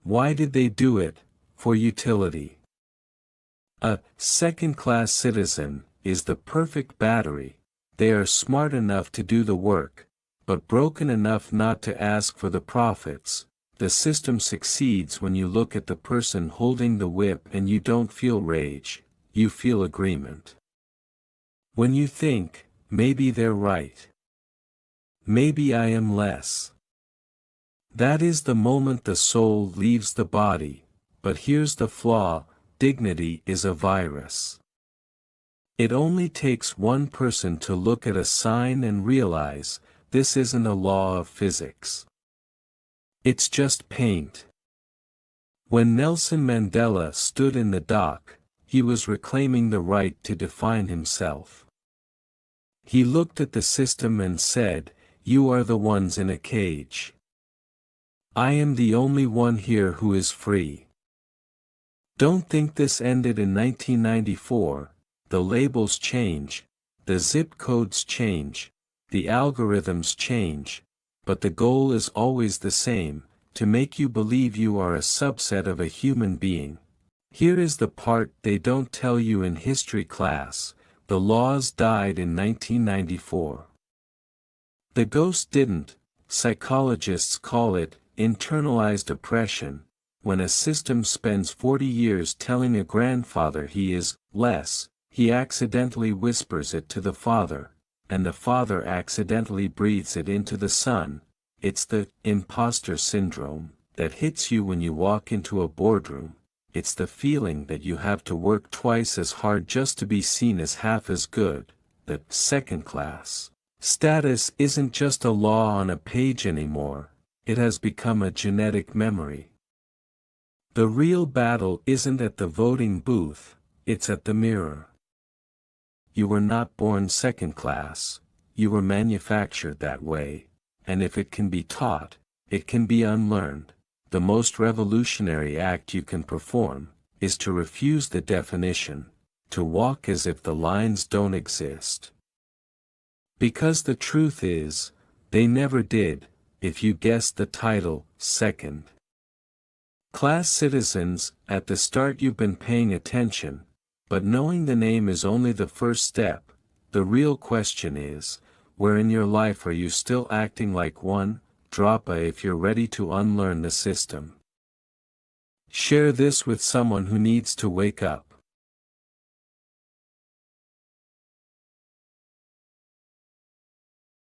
Why did they do it? For utility. A second-class citizen is the perfect battery. They are smart enough to do the work, but broken enough not to ask for the profits. The system succeeds when you look at the person holding the whip and you don't feel rage, you feel agreement. When you think, maybe they're right. Maybe I am less. That is the moment the soul leaves the body, but here's the flaw: dignity is a virus. It only takes one person to look at a sign and realize, this isn't a law of physics. It's just paint. When Nelson Mandela stood in the dock, he was reclaiming the right to define himself. He looked at the system and said, "You are the ones in a cage. I am the only one here who is free." Don't think this ended in 1994, the labels change, the zip codes change, the algorithms change, but the goal is always the same: to make you believe you are a subset of a human being. Here is the part they don't tell you in history class: the laws died in 1994. The ghost didn't. Psychologists call it internalized oppression. When a system spends 40 years telling a grandfather he is less, he accidentally whispers it to the father, and the father accidentally breathes it into the son. It's the imposter syndrome that hits you when you walk into a boardroom. It's the feeling that you have to work twice as hard just to be seen as half as good. The second class status isn't just a law on a page anymore, it has become a genetic memory. The real battle isn't at the voting booth, it's at the mirror. You were not born second class, you were manufactured that way, and if it can be taught, it can be unlearned. The most revolutionary act you can perform is to refuse the definition, to walk as if the lines don't exist. Because the truth is, they never did, if you guessed the title, second class citizens. At the start you've been paying attention, but knowing the name is only the first step. The real question is, where in your life are you still acting like one? Drop a if you're ready to unlearn the system. Share this with someone who needs to wake up.